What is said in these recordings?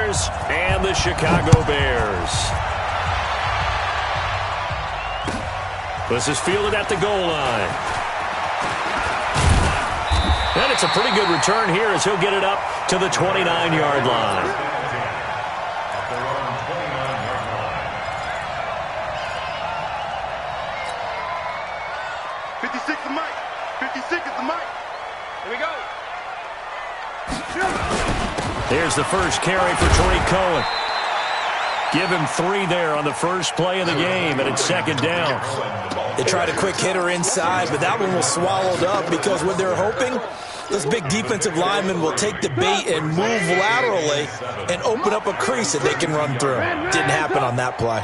Steelers and the Chicago Bears. This is fielded at the goal line. And it's a pretty good return here as he'll get it up to the 29-yard line. 56 is Mike. 56 is the Mike. Here we go. Here's the first carry for Tariq Cohen. Give him 3 there on the first play of the game, and it's second down. They tried a quick hitter inside, but that one was swallowed up because what they're hoping, those big defensive linemen will take the bait and move laterally and open up a crease that they can run through. Didn't happen on that play.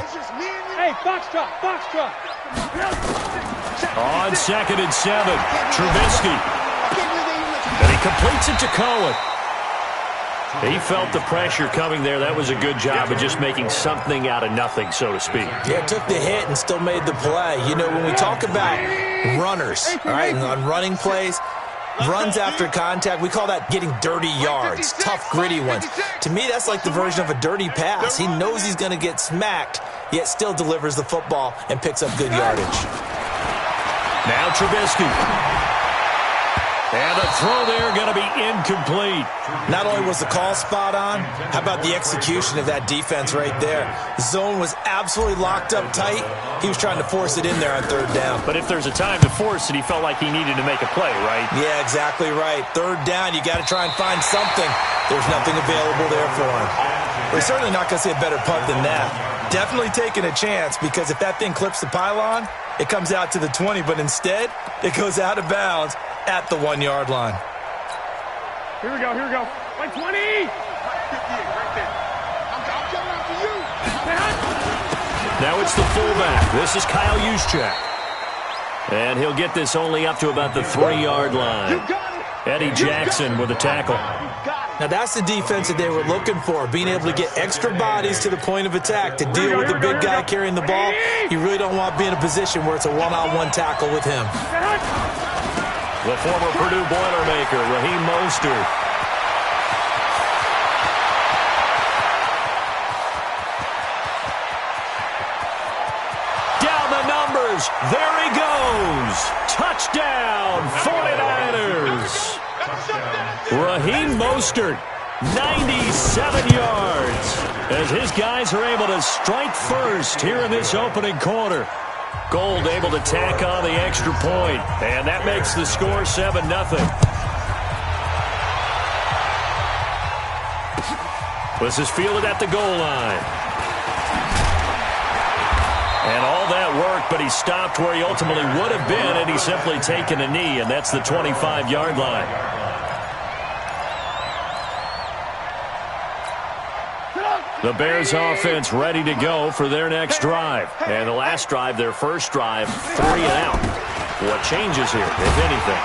Hey, box drop. On 2nd and 7, Trubisky. And he completes it to Cohen. He felt the pressure coming there. That was a good job of just making something out of nothing, so to speak. Yeah, took the hit and still made the play. You know, when we talk about runners, all right, on running plays, runs after contact, we call that getting dirty yards, tough, gritty ones. To me, that's like the version of a dirty pass. He knows he's going to get smacked, yet still delivers the football and picks up good yardage. Now Trubisky. And the throw there going to be incomplete. Not only was the call spot on, how about the execution of that defense right there? The zone was absolutely locked up tight. He was trying to force it in there on 3rd down. But if there's a time to force it, he felt like he needed to make a play, right? Yeah, exactly right. 3rd down, you got to try and find something. There's nothing available there for him. We're certainly not going to see a better punt than that. Definitely taking a chance, because if that thing clips the pylon, it comes out to the 20, but instead, it goes out of bounds at the 1-yard line. Here we go. 120. Now it's the fullback. This is Kyle Juszczyk. And he'll get this only up to about the 3-yard line. Eddie Jackson with a tackle. Now that's the defense that they were looking for, being able to get extra bodies to the point of attack to deal with the big guy carrying the ball. You really don't want to be in a position where it's a one-on-one tackle with him. The former Purdue Boilermaker, Raheem Mostert. Down the numbers. There he goes. Touchdown, 49ers. Raheem Mostert, 97 yards. As his guys are able to strike first here in this opening quarter. Gold able to tack on the extra point, and that makes the score 7-0. This is fielded at the goal line. And all that work, but he stopped where he ultimately would have been, and he's simply taken a knee, and that's the 25-yard line. The Bears offense ready to go for their next drive. And the last drive, their first drive, 3 and out. What changes here, if anything?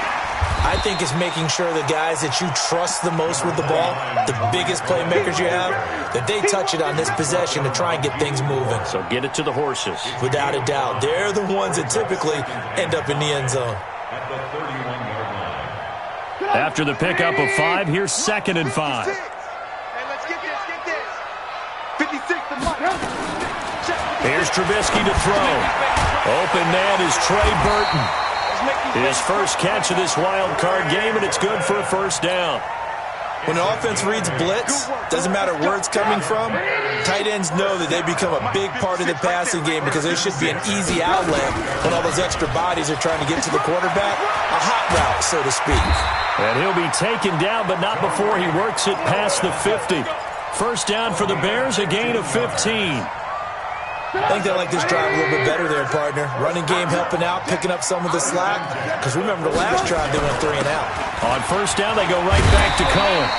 I think it's making sure the guys that you trust the most with the ball, the biggest playmakers you have, that they touch it on this possession to try and get things moving. So get it to the horses. Without a doubt. They're the ones that typically end up in the end zone. After the pickup of 5, here's 2nd and 5. Here's Trubisky to throw. Open man is Trey Burton. His first catch of this wild card game, and it's good for a first down. When an offense reads blitz, doesn't matter where it's coming from, tight ends know that they become a big part of the passing game because there should be an easy outlet when all those extra bodies are trying to get to the quarterback. A hot route, so to speak. And he'll be taken down, but not before he works it past the 50. First down for the Bears, a gain of 15. I think they like this drive a little bit better there, partner. Running game helping out, picking up some of the slack. Because remember, the last drive, they went 3 and out. On first down, they go right back to Cohen.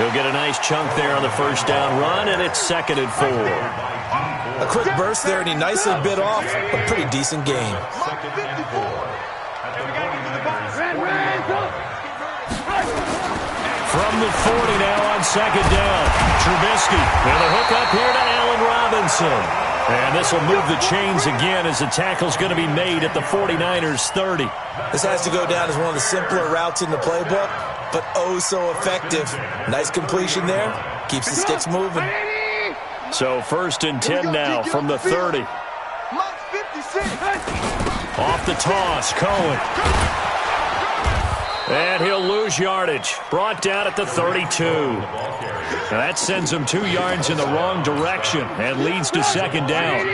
He'll get a nice chunk there on the first down run, and it's 2nd and 4. A quick burst there, and he nicely bit off a pretty decent gain. From the 40 now on 2nd down. Trubisky. And a hook up here to Allen Robinson. And this will move the chains again as the tackle's going to be made at the 49ers 30. This has to go down as one of the simpler routes in the playbook, but oh so effective. Nice completion there. Keeps the sticks moving. So 1st and 10 now from the 30. Off the toss, Cohen. And he'll lose yardage. Brought down at the 32. Now that sends him 2 yards in the wrong direction and leads to 2nd down.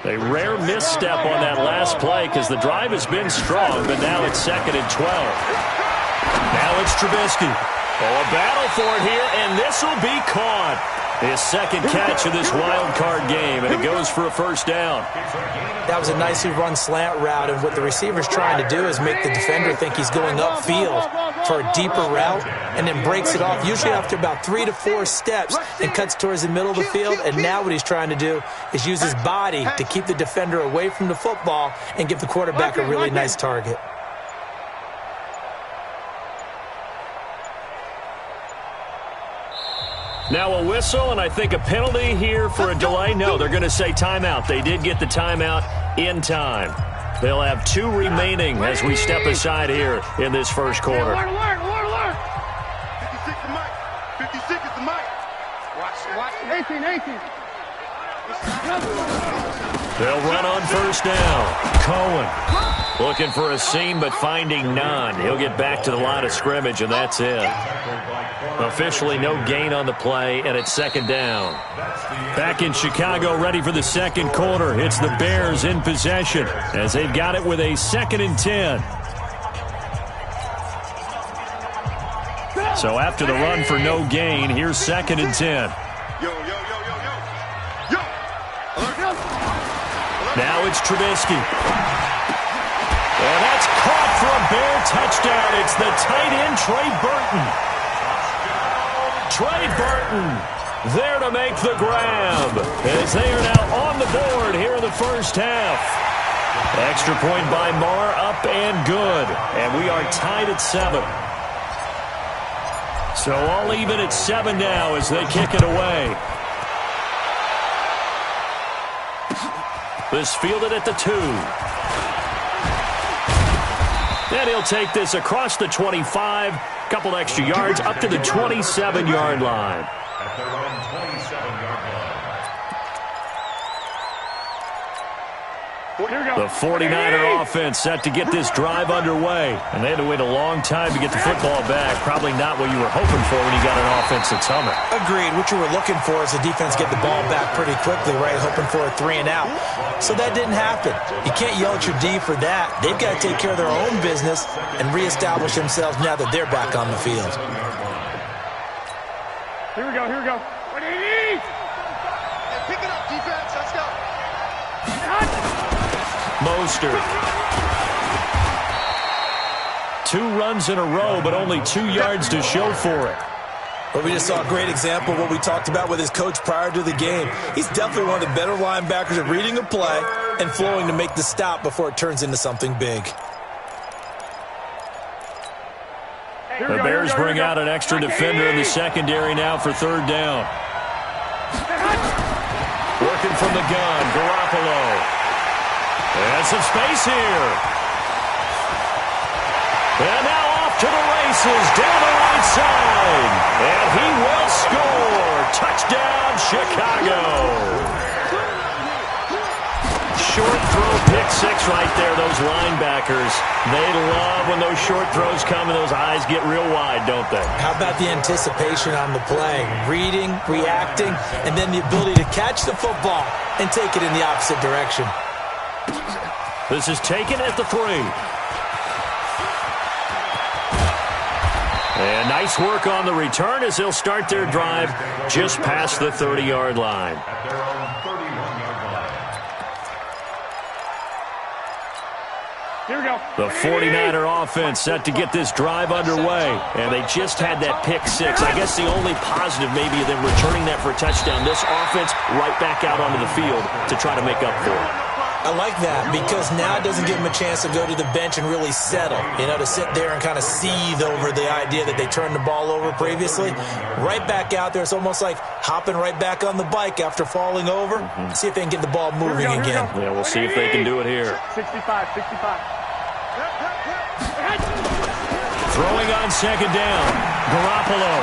A rare misstep on that last play because the drive has been strong, but now it's 2nd and 12. Now it's Trubisky. Oh, a battle for it here, and this will be caught. His 2nd catch of this wild card game, and it goes for a 1st down. That was a nicely run slant route, and what the receiver's trying to do is make the defender think he's going upfield for a deeper route, and then breaks it off, usually after about 3 to 4 steps, and cuts towards the middle of the field. And now what he's trying to do is use his body to keep the defender away from the football and give the quarterback a really nice target. Now a whistle, and I think a penalty here for a delay. No, they're going to say timeout. They did get the timeout in time. They'll have 2 remaining as we step aside here in this 1st quarter. 56 the mic. 56 is the mic. Watch. 18. They'll run on 1st down. Cohen looking for a seam, but finding none. He'll get back to the line of scrimmage, and that's it. Officially no gain on the play, and it's 2nd down. Back in Chicago, ready for the 2nd quarter. It's the Bears in possession as they've got it with a 2nd and 10. So after the run for no gain, here's 2nd and 10. Yo. Now it's Trubisky. And that's caught for a Bear touchdown. It's the tight end, Trey Burton. Trey Burton there to make the grab as they are now on the board here in the 1st half. Extra point by Marr, up and good. And we are tied at 7. So all even at 7 now as they kick it away. This fielded at the 2. And he'll take this across the 25. Couple extra yards up to the 27-yard line. The 49er offense set to get this drive underway. And they had to wait a long time to get the football back. Probably not what you were hoping for when you got an offense that's humming. Agreed. What you were looking for is the defense get the ball back pretty quickly, right? Hoping for a 3 and out. So that didn't happen. You can't yell at your D for that. They've got to take care of their own business and reestablish themselves now that they're back on the field. Here we go. What do you need? Hey, pick it up, defense. Let's go. Mostert. 2 runs in a row, but only 2 yards to show for it. But we just saw a great example of what we talked about with his coach prior to the game. He's definitely one of the better linebackers at reading a play and flowing to make the stop before it turns into something big. The Bears bring out an extra defender in the secondary now for 3rd down. Working from the gun, Garoppolo. And some space here. And now off to the races down the right side. And he will score. Touchdown, Chicago. Short throw, pick 6 right there. Those linebackers, they love when those short throws come and those eyes get real wide, don't they? How about the anticipation on the play? Reading, reacting, and then the ability to catch the football and take it in the opposite direction. This is taken at the 3. And nice work on the return as they'll start their drive just past the 30-yard line. Here we go. The 49er offense set to get this drive underway. And they just had that pick 6. I guess the only positive maybe of them returning that for a touchdown. This offense right back out onto the field to try to make up for it. I like that because now it doesn't give him a chance to go to the bench and really settle, to sit there and kind of seethe over the idea that they turned the ball over previously. Right back out there. It's almost like hopping right back on the bike after falling over. See if they can get the ball moving again. Yeah, we'll see if they can do it here. 65. Throwing on second down. Garoppolo.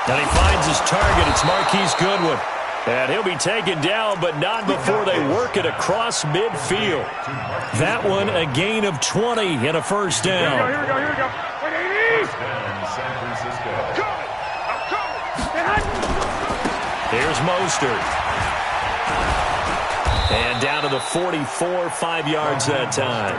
And he finds his target. It's Marquise Goodwin. And he'll be taken down, but not before they work it across midfield. That one, a gain of 20 and a first down. Here we go. Here's Mostert. And down to the 44, 5 yards that time.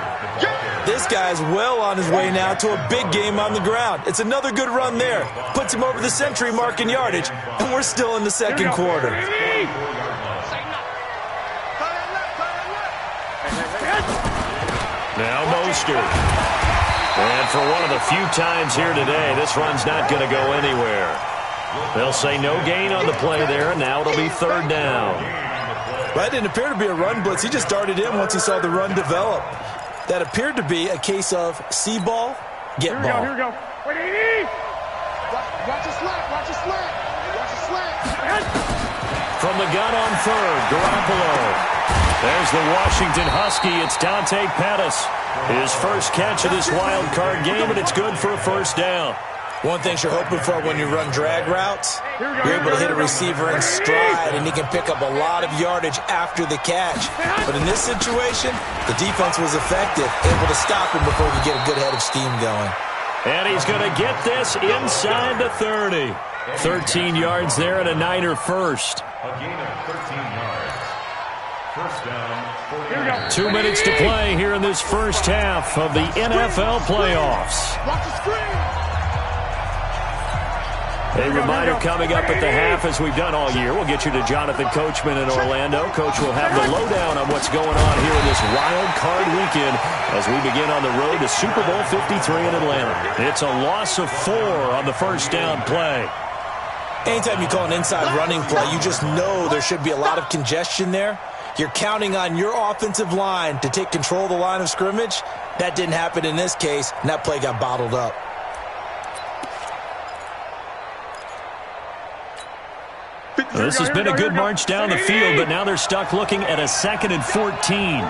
This guy's well on his way now to a big game on the ground. It's another good run there. Puts him over the century mark in yardage, and we're still in the second quarter. Now Mostert. And for one of the few times here today, this run's not going to go anywhere. They'll say no gain on the play there, and now it'll be third down. That didn't appear to be a run blitz. He just darted in once he saw the run develop. That appeared to be a case of see ball, get ball. Here we go. Watch the slant. From the gun on third, Garoppolo. There's the Washington Husky. It's Dante Pettis. His first catch of this wild card game, and it's good for a first down. One thing you're hoping for when you run drag routes, you're able to hit a receiver in stride, and he can pick up a lot of yardage after the catch. But in this situation, the defense was effective, able to stop him before he could get a good head of steam going. And he's going to get this inside the 30. 13 yards there and a Niner first. A gain of 13 yards. First down. 2 minutes to play here in this first half of the NFL playoffs. Watch the screen. A reminder coming up at the half, as we've done all year. We'll get you to Jonathan Coachman in Orlando. Coach will have the lowdown on what's going on here in this wild card weekend as we begin on the road to Super Bowl 53 in Atlanta. It's a loss of 4 on the first down play. Anytime you call an inside running play, you just know there should be a lot of congestion there. You're counting on your offensive line to take control of the line of scrimmage. That didn't happen in this case, and that play got bottled up. This has been a good march down the field, but now they're stuck looking at a 2nd and 14.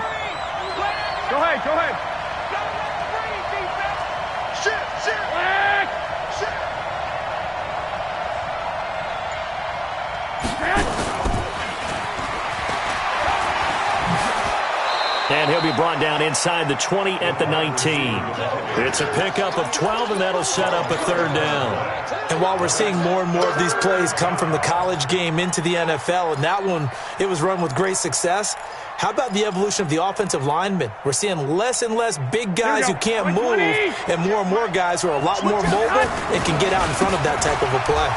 Go ahead. And he'll be brought down inside the 20 at the 19. It's a pickup of 12, and that'll set up a third down. And while we're seeing more and more of these plays come from the college game into the NFL, and that one, it was run with great success, how about the evolution of the offensive linemen? We're seeing less and less big guys who can't move and more guys who are a lot more mobile and can get out in front of that type of a play.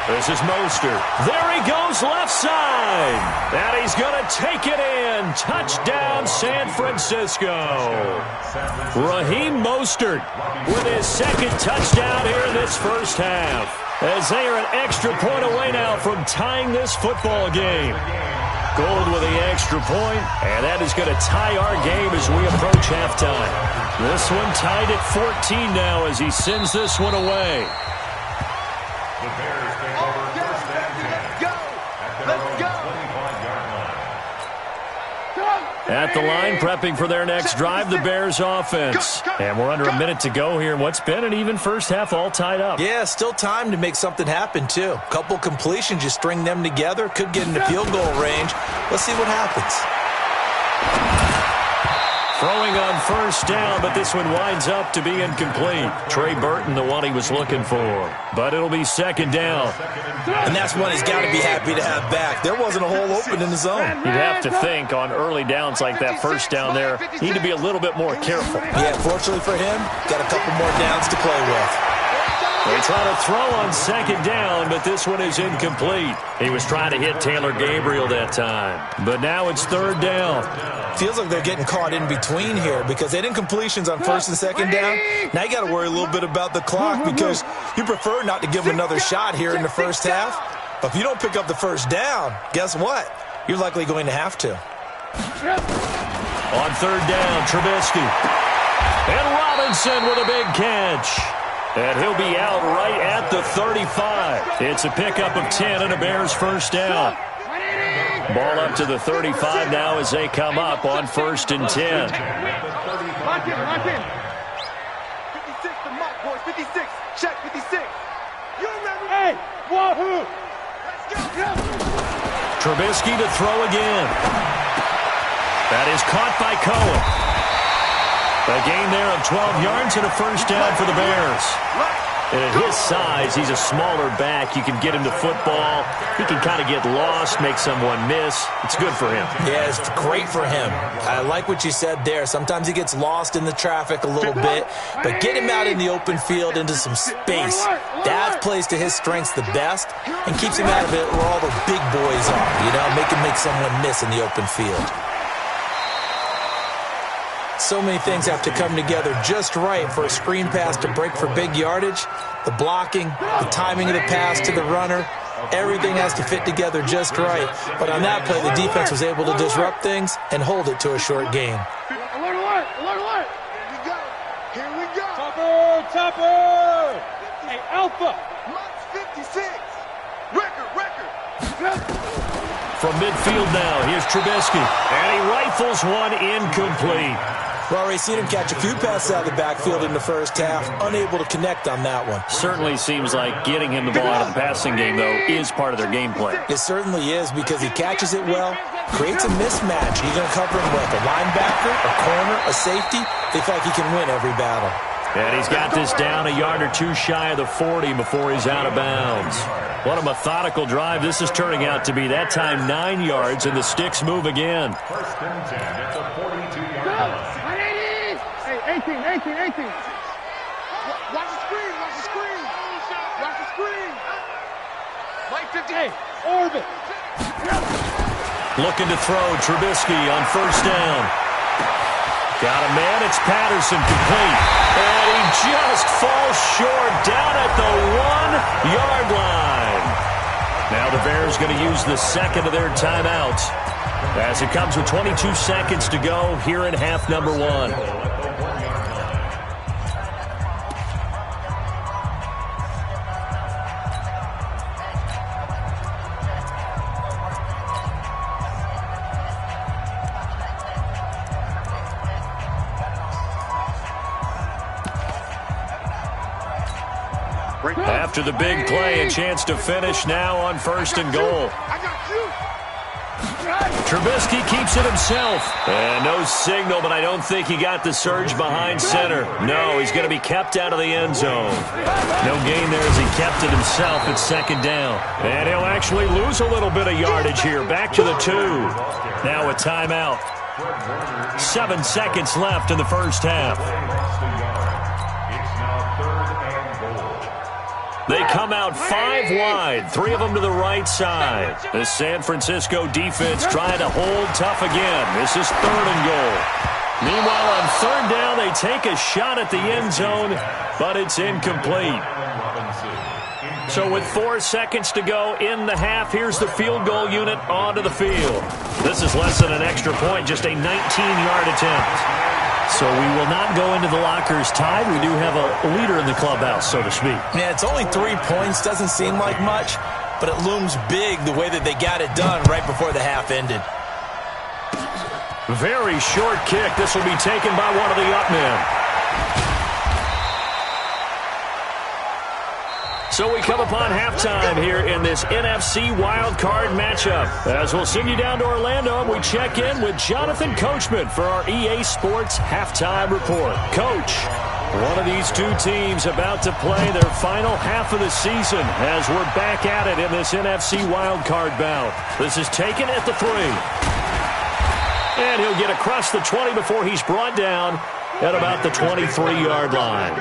This is Mostert. There he goes, left side. And he's going to take it in. Touchdown, San Francisco. Raheem Mostert with his second touchdown here in this first half, as they are an extra point away now from tying this football game. Gold with the extra point, and that is going to tie our game as we approach halftime. This one tied at 14 now as he sends this one away. The Bears take over first and 10. At their own 25-yard line. At the line, prepping for their next drive, the Bears offense. And we're under a minute to go here in what's been an even first half, all tied up. Yeah, still time to make something happen, too. Couple completions, you string them together, could get into field goal range. Let's see what happens. Throwing on first down, but this one winds up to be incomplete. Trey Burton, the one he was looking for. But it'll be second down. And that's one he's got to be happy to have back. There wasn't a hole open in the zone. You'd have to think on early downs like that first down there, need to be a little bit more careful. Yeah, fortunately for him, got a couple more downs to play with. They try to throw on second down, but this one is incomplete. He was trying to hit Taylor Gabriel that time. But now it's third down. Feels like they're getting caught in between here because they didn't completions on first and second down. Now you got to worry a little bit about the clock because you prefer not to give them another shot here in the first half. But if you don't pick up the first down, guess what? You're likely going to have to. On third down, Trubisky. And Robinson with a big catch. And he'll be out right at the 35. It's a pickup of 10 and a Bears first down. Ball up to the 35 now as they come up on 1st and 10. Lock in. 56 to Mike, boys. 56. Check 56. You remember? Hey, wahoo! Let's go. Trubisky to throw again. That is caught by Cohen. A gain there of 12 yards and a first down for the Bears. And at his size, he's a smaller back. You can get him to football. He can kind of get lost, make someone miss. It's good for him. Yeah, it's great for him. I like what you said there. Sometimes he gets lost in the traffic a little bit, but get him out in the open field into some space. That plays to his strengths the best and keeps him out of it where all the big boys are. You know, make him make someone miss in the open field. So many things have to come together just right for a screen pass to break for big yardage. The blocking, the timing of the pass to the runner, everything has to fit together just right. But on that play, the defense was able to disrupt things and hold it to a short gain. Alert. Here we go. Topper. Hey, Alpha. Mike's 56. Record. From midfield now, here's Trubisky. And he rifles one incomplete. Well, we've seen him catch a few passes out of the backfield in the first half, unable to connect on that one. Certainly seems like getting him the ball out of the passing game, though, is part of their game plan. It certainly is because he catches it well, creates a mismatch. He's going to cover him with a linebacker, a corner, a safety. They feel like he can win every battle. And he's got this down a yard or two shy of the 40 before he's out of bounds. What a methodical drive this is turning out to be. That time 9 yards, and the sticks move again. 1st and 10 at the 42-yard line. Hey, 18. Watch the screen. Mike 58. Orbit. Looking to throw, Trubisky on 1st down. Got a man, it's Patterson, complete. And he just falls short down at the 1-yard line. Now the Bears going to use the second of their timeouts as it comes with 22 seconds to go here in half number 1. After the big play, a chance to finish now on 1st and goal. Trubisky keeps it himself. And no signal, but I don't think he got the surge behind center. No, he's going to be kept out of the end zone. No gain there as he kept it himself at 2nd down. And he'll actually lose a little bit of yardage here. Back to the 2. Now a timeout. 7 seconds left in the first half. They come out 5 wide, 3 of them to the right side. The San Francisco defense trying to hold tough again. This is 3rd and goal. Meanwhile, on 3rd down, they take a shot at the end zone, but it's incomplete. So with 4 seconds to go in the half, here's the field goal unit onto the field. This is less than an extra point, just a 19-yard attempt. So we will not go into the lockers tied. We do have a leader in the clubhouse, so to speak. Yeah, it's only 3 points. Doesn't seem like much, but it looms big the way that they got it done right before the half ended. Very short kick. This will be taken by one of the up men. So we come upon halftime here in this NFC wildcard matchup. As we'll send you down to Orlando, and we check in with Jonathan Coachman for our EA Sports Halftime Report. Coach, one of these 2 teams about to play their final half of the season as we're back at it in this NFC wildcard bout. This is taken at the 3. And he'll get across the 20 before he's brought down at about the 23-yard line.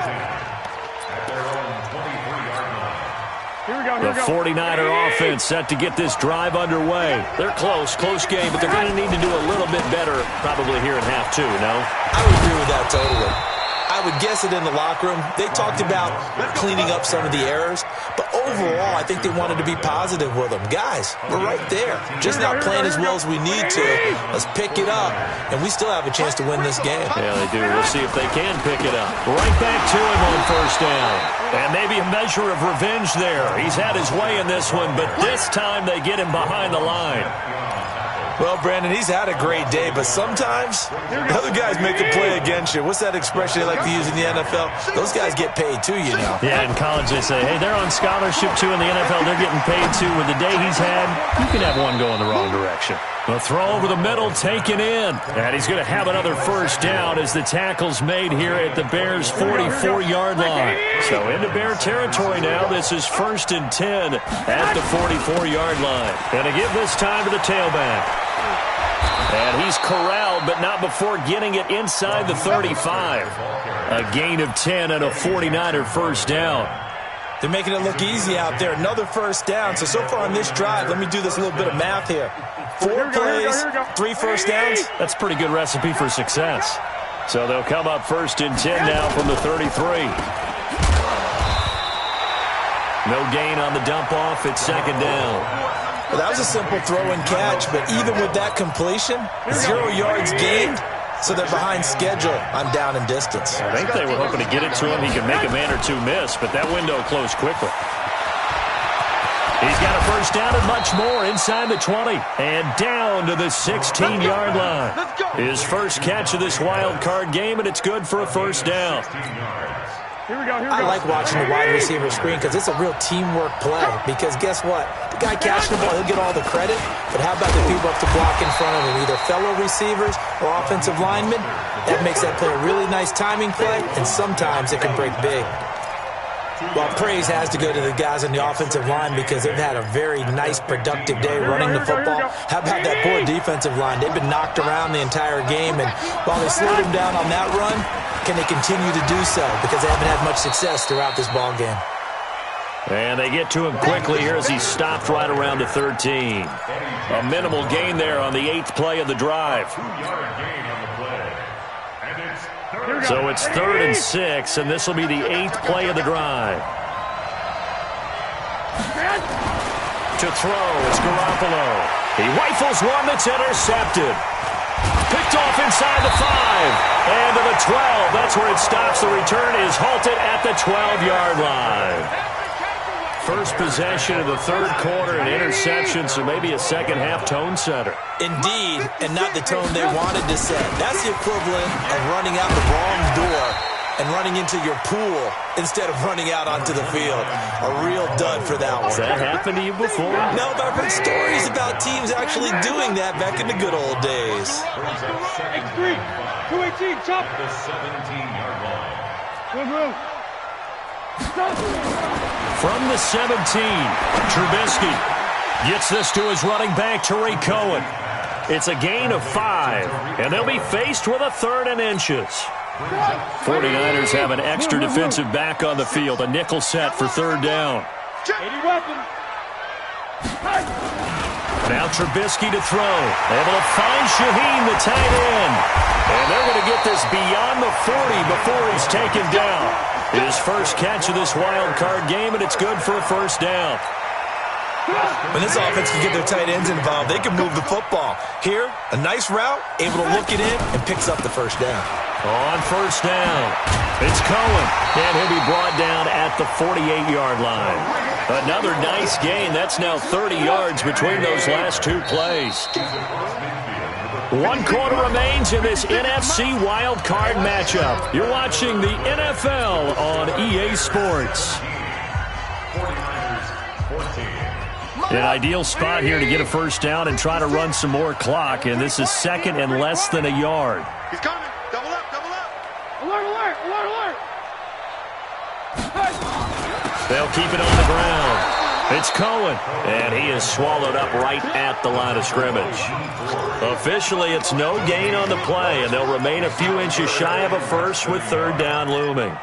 The 49er offense set to get this drive underway. They're close game, but they're going to need to do a little bit better probably here in half 2, no? I would agree with that totally. I would guess it in the locker room. They talked about cleaning up some of the errors, but overall, I think they wanted to be positive with them. Guys, we're right there. Just not playing as well as we need to. Let's pick it up, and we still have a chance to win this game. Yeah, they do. We'll see if they can pick it up. Right back to him on first down. And maybe a measure of revenge there. He's had his way in this one, but this time they get him behind the line. Well, Brandon, he's had a great day, but sometimes the other guys make a play against you. What's that expression they like to use in the NFL? Those guys get paid too, you know. Yeah, in college they say, hey, they're on scholarship too. In the NFL, they're getting paid too. With the day he's had, you can have one go in the wrong direction. The throw over the middle taken in. And he's going to have another first down as the tackle's made here at the Bears' 44-yard line. So into Bear territory now. This is 1st and 10 at the 44-yard line. And to give this time to the tailback. And he's corralled, but not before getting it inside the 35. A gain of 10 and a 49er first down. They're making it look easy out there. Another first down. So far on this drive, let me do this little bit of math here. 4 plays, 3 first downs. That's a pretty good recipe for success. So they'll come up 1st and 10 now from the 33. No gain on the dump off. It's 2nd down. Well, that was a simple throw and catch, but even with that completion, 0 yards gained, so they're behind schedule on down and distance. I think they were hoping to get it to him. He could make a man or two miss, but that window closed quickly. He's got a first down and much more inside the 20 and down to the 16-yard line. His first catch of this wild card game, and it's good for a first down. Here we go. I like watching the wide receiver screen because it's a real teamwork play. Because guess what? The guy catching the ball, he'll get all the credit. But how about the people up to block in front of him, either fellow receivers or offensive linemen? That makes that play a really nice timing play, and sometimes it can break big. Well, praise has to go to the guys on the offensive line because they've had a very nice, productive day running the football. How about that poor defensive line? They've been knocked around the entire game, and while they slowed them down on that run, can they continue to do so? Because they haven't had much success throughout this ball game. And they get to him quickly here as he stopped right around the 13. A minimal gain there on the 8th play of the drive. So it's 3rd and 6, and this will be the 8th play of the drive. To throw, it's Garoppolo. He rifles one that's intercepted. Picked off inside the 5. And to the 12. That's where it stops. The return is halted at the 12-yard line. First possession of the 3rd quarter, an interception, so maybe a second-half tone setter. Indeed, and not the tone they wanted to set. That's the equivalent of running out the wrong door and running into your pool instead of running out onto the field. A real dud for that one. Has that happened to you before? No, but I've heard stories about teams actually doing that back in the good old days. X3, 218, chop. The 17-yard line. Good move. From the 17, Trubisky gets this to his running back, Tariq Cohen. It's a gain of 5, and they'll be faced with a 3rd and inches. 49ers have an extra defensive back on the field, a nickel set for 3rd down. 80 weapon. Now Trubisky to throw. Able to find Shaheen, the tight end. And they're going to get this beyond the 40 before he's taken down. His first catch of this wild card game, and it's good for a first down. When this offense can get their tight ends involved, they can move the football. Here, a nice route, able to look it in, and picks up the first down. On first down, it's Cohen, and he'll be brought down at the 48-yard line. Another nice gain. That's now 30 yards between those last 2 plays. 1 quarter remains in this NFC wild card matchup. You're watching the NFL on EA Sports. An ideal spot here to get a first down and try to run some more clock, and this is 2nd and less than a yard. He's coming. Double up, double up. Alert, alert, alert, alert. They'll keep it on the ground. It's Cohen, and he is swallowed up right at the line of scrimmage. Officially, it's no gain on the play, and they'll remain a few inches shy of a first with 3rd down looming.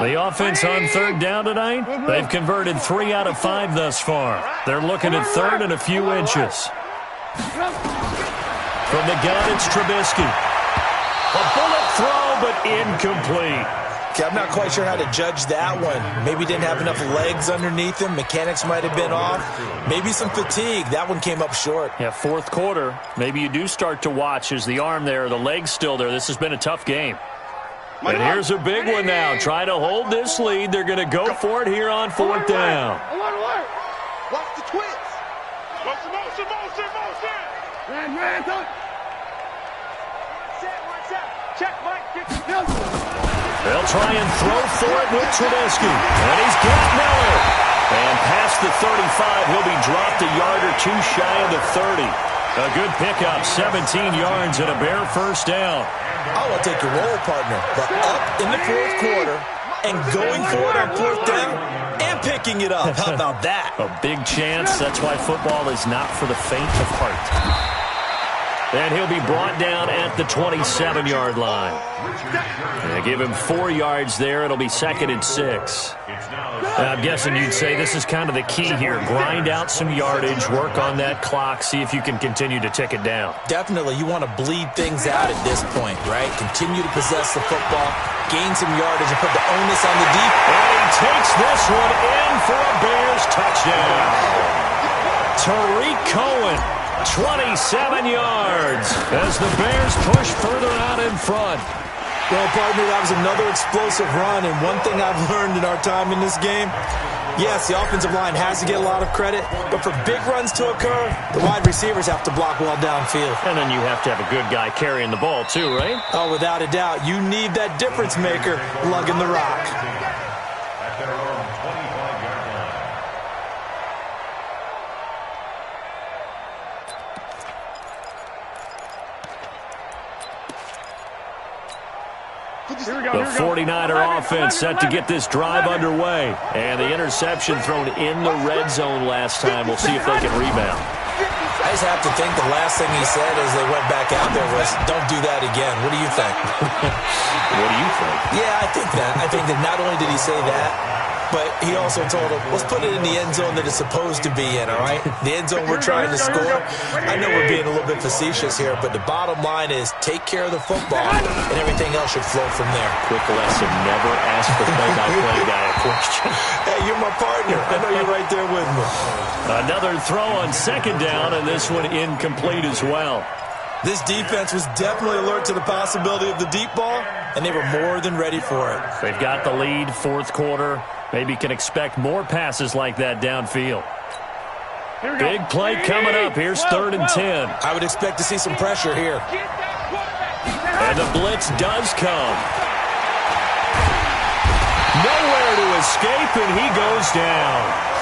The offense on 3rd down tonight, they've converted 3 out of 5 thus far. They're looking at 3rd and a few inches. From the gun, it's Trubisky. A bullet throw, but incomplete. Okay, I'm not quite sure how to judge that one. Maybe didn't have enough legs underneath him. Mechanics might have been off. Maybe some fatigue. That one came up short. Yeah, fourth quarter. Maybe you do start to watch as the arm there, the leg's still there. This has been a tough game. And here's a big one now. Trying to hold this lead. They're going to go for it here on fourth down. Alert. Watch the twins. Motion. Man, touch. Check, Mike. They'll try and throw for it with Trubisky. And he's got Miller. And past the 35, he'll be dropped a yard or two shy of the 30. A good pickup, 17 yards and a Bear first down. I will take your role, partner, but up in the fourth quarter and going for it on fourth down and picking it up. How about that? A big chance. That's why football is not for the faint of heart. And he'll be brought down at the 27-yard line. And they give him 4 yards there. It'll be 2nd and 6. I'm guessing you'd say this is kind of the key here. Grind out some yardage, work on that clock, see if you can continue to tick it down. Definitely. You want to bleed things out at this point, right? Continue to possess the football, gain some yardage, and put the onus on the defense. And he takes this one in for a Bears touchdown. Tariq Cohen, 27 yards as the Bears push further out in front. Well, partner, that was another explosive run, and one thing I've learned in our time in this game, yes, the offensive line has to get a lot of credit, but for big runs to occur, the wide receivers have to block well downfield. And then you have to have a good guy carrying the ball too, right? Oh, without a doubt. You need that difference maker lugging the rock. At their own 25-yard line. The 49er offense set to get this drive underway. And the interception thrown in the red zone last time. We'll see if they can rebound. I just have to think the last thing he said as they went back out there was, don't do that again. What do you think? What do you think? Yeah, I think that. I think that not only did he say that, but he also told him, let's put it in the end zone that it's supposed to be in, all right? The end zone we're trying to score. I know we're being a little bit facetious here, but the bottom line is take care of the football, and everything else should flow from there. Quick lesson, never ask the play-by-play guy a question. Hey, you're my partner. I know you're right there with me. Another throw on 2nd down, and this one incomplete as well. This defense was definitely alert to the possibility of the deep ball, and they were more than ready for it. They've got the lead, fourth quarter. Maybe can expect more passes like that downfield. Big play coming up. Here's 3rd and 10. I would expect to see some pressure here. And the blitz does come. Nowhere to escape, and he goes down.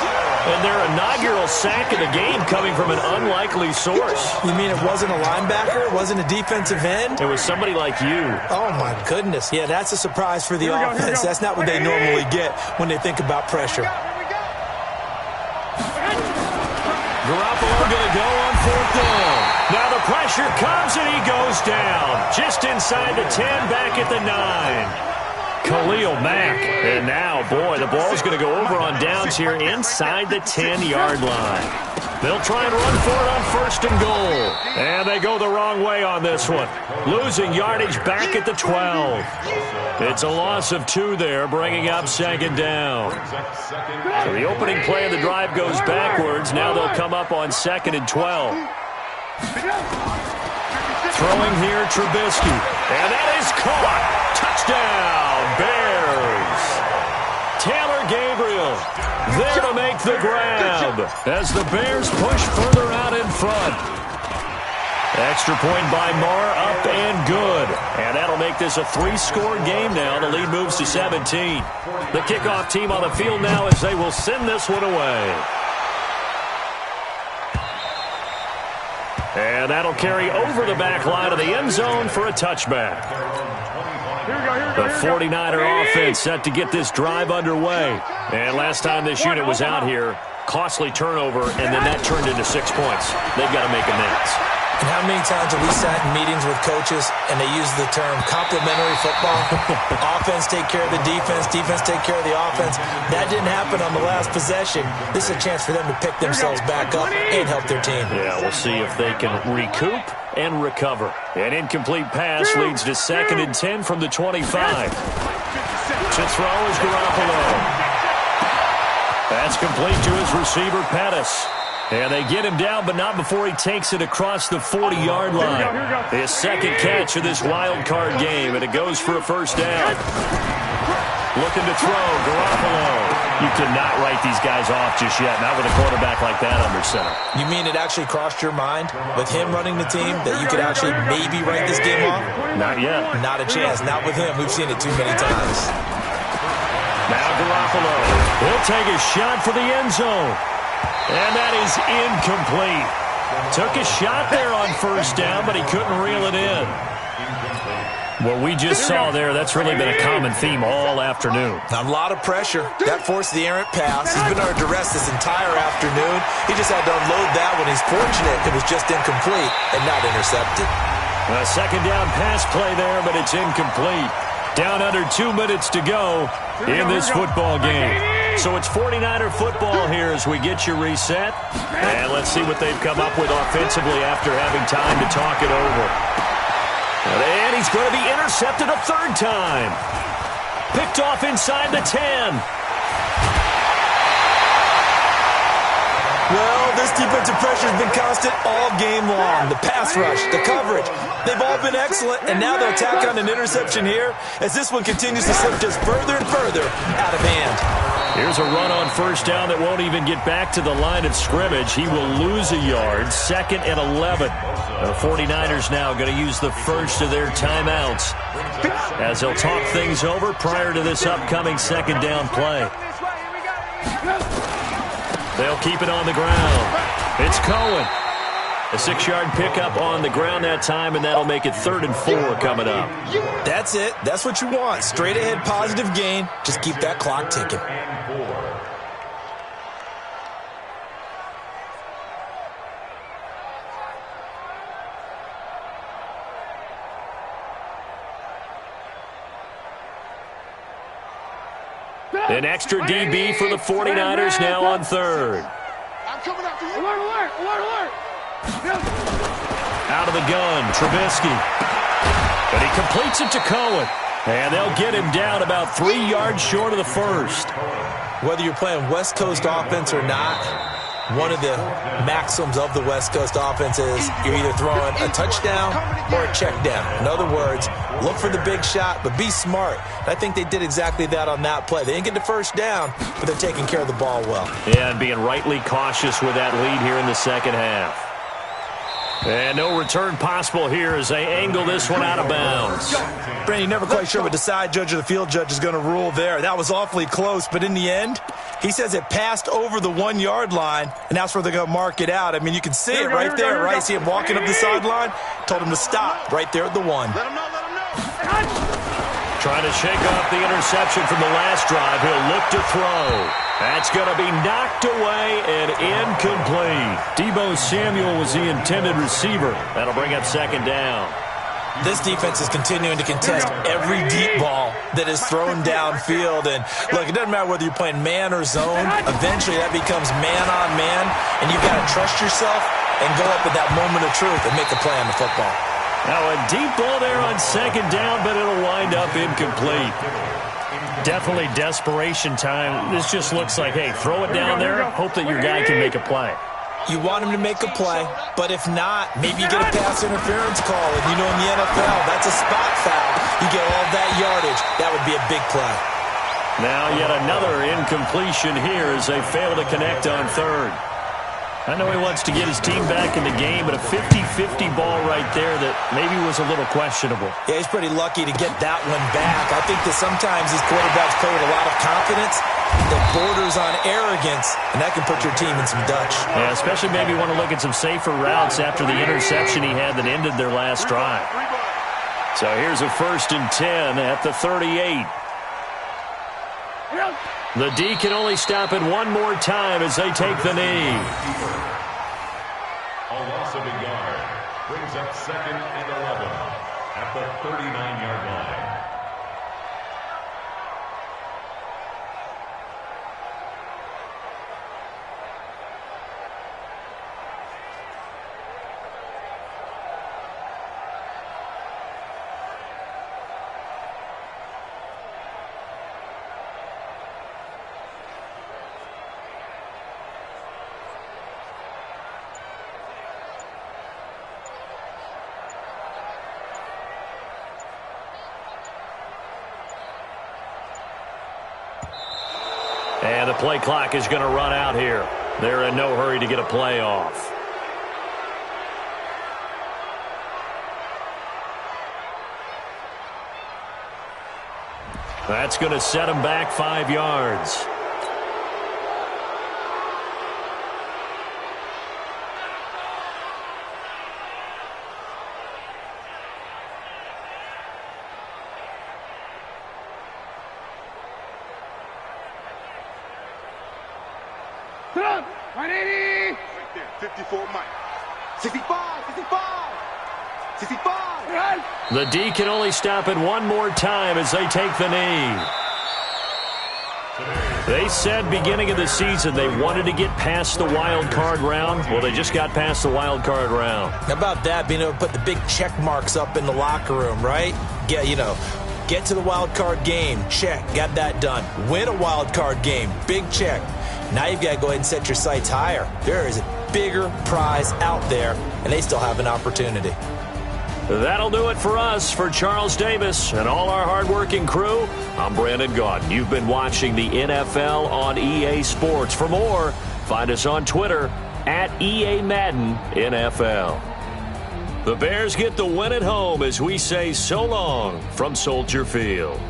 And their inaugural sack of the game coming from an unlikely source. You mean it wasn't a linebacker? It wasn't a defensive end? It was somebody like you. Oh, my goodness. Yeah, that's a surprise for the offense. That's not what they normally get when they think about pressure. Garoppolo going to go on 4th down. Now the pressure comes, and he goes down. Just inside the 10, back at the 9. Khalil Mack. And now, boy, the ball's going to go over on downs here inside the 10-yard line. They'll try and run for it on 1st and goal. And they go the wrong way on this one. Losing yardage back at the 12. It's a loss of 2 there, bringing up 2nd down. So the opening play of the drive goes backwards. Now they'll come up on 2nd and 12. Throwing here, Trubisky. And that is caught. Touchdown, Bears. Taylor Gabriel there to make the grab as the Bears push further out in front. Extra point by Marr, up and good. And that'll make this a 3-score game now. The lead moves to 17. The kickoff team on the field now as they will send this one away. And that'll carry over the back line of the end zone for a touchback. The 49er offense set to get this drive underway. And last time this unit was out here, costly turnover, and then that turned into 6 points. They've got to make amends. And how many times have we sat in meetings with coaches and they use the term complementary football? Offense take care of the defense, defense take care of the offense. That didn't happen on the last possession. This is a chance for them to pick themselves back up and help their team. Yeah, we'll see if they can recoup and recover. An incomplete pass leads to 2nd and 10 from the 25. To throw is Garoppolo. That's complete to his receiver, Pettis. And they get him down, but not before he takes it across the 40-yard line. His second catch of this wild card game, and it goes for a first down. Looking to throw, Garoppolo. You cannot write these guys off just yet, not with a quarterback like that under center. You mean it actually crossed your mind with him running the team that you could actually maybe write this game off? Not yet. Not a chance. Not with him. We've seen it too many times. Now Garoppolo. He'll take a shot for the end zone. And that is incomplete. Took a shot there on first down, but he couldn't reel it in. What we just saw there, that's really been a common theme all afternoon. A lot of pressure. That forced the errant pass. He's been under duress this entire afternoon. He just had to unload that one. He's fortunate it was just incomplete and not intercepted. A second down pass play there, but it's incomplete. Down under 2 minutes to go in this football game. So it's 49er football here as we get you reset. And let's see what they've come up with offensively after having time to talk it over. And he's going to be intercepted a third time. Picked off inside the 10. Well, this defensive pressure has been constant all game long. The pass rush, the coverage, they've all been excellent, and now they'll tack on an interception here as this one continues to slip just further and further out of hand. Here's a run on first down that won't even get back to the line of scrimmage. He will lose a yard, 2nd and 11. The 49ers now going to use the first of their timeouts as they'll talk things over prior to this upcoming second down play. They'll keep it on the ground. It's Cohen. A 6-yard pickup on the ground that time, and that'll make it 3rd and 4 coming up. That's it. That's what you want. Straight ahead positive gain. Just keep that clock ticking. An extra DB for the 49ers now on 3rd. Alert, alert, alert, alert. Out of the gun, Trubisky. But he completes it to Cohen. And they'll get him down about 3 yards short of the first. Whether you're playing West Coast offense or not, one of the maxims of the West Coast offense is you're either throwing a touchdown or a check down. In other words, look for the big shot, but be smart. And I think they did exactly that on that play. They didn't get the first down, but they're taking care of the ball well. Yeah, and being rightly cautious with that lead here in the second half. And no return possible here as they angle this one out of bounds. Brandon, you're never quite sure what the side judge or the field judge is going to rule there. That was awfully close, but in the end, he says it passed over the 1 yard line, and that's where they're going to mark it out. I mean, you can see it right there, right? See him walking up the sideline. Told him to stop right there at the 1. Let him know, let him know. Trying to shake off the interception from the last drive. He'll look to throw. That's going to be knocked away and incomplete. Deebo Samuel was the intended receiver. That'll bring up second down. This defense is continuing to contest every deep ball that is thrown downfield. And, look, it doesn't matter whether you're playing man or zone. Eventually, that becomes man on man, and you've got to trust yourself and go up at that moment of truth and make a play on the football. Now a deep ball there on second down, but it'll wind up incomplete. Definitely desperation time. This just looks like, hey, throw it down there, hope that your guy can make a play. You want him to make a play, but if not, maybe you get a pass interference call. And you know in the NFL, that's a spot foul. You get all that yardage. That would be a big play. Now yet another incompletion here as they fail to connect on third. I know he wants to get his team back in the game, but a 50-50 ball right there that maybe was a little questionable. Yeah, he's pretty lucky to get that one back. I think that sometimes these quarterbacks play with a lot of confidence that borders on arrogance, and that can put your team in some Dutch. Yeah, especially maybe want to look at some safer routes after the interception he had that ended their last drive. So here's a 1st and 10 at the 38. The D can only stop it one more time as they take the knee. A loss of a yard brings up 2nd and 11 at the 39-yard line. play clock is going to run out here. They're in no hurry to get a play off. That's going to set him back 5 yards. Sit up! 180! Right there, 54 Mike. 65, 65, 65. Run! The D can only stop it one more time as they take the knee. They said beginning of the season they wanted to get past the wild card round. Well, they just got past the wild card round. How about that, being able to put the big check marks up in the locker room, right? Get to the wild card game, check, got that done. Win a wild card game, big check. Now you've got to go ahead and set your sights higher. There is a bigger prize out there, and they still have an opportunity. That'll do it for us. For Charles Davis and all our hardworking crew, I'm Brandon Gaudin. You've been watching the NFL on EA Sports. For more, find us on Twitter at EA Madden NFL. The Bears get the win at home as we say so long from Soldier Field.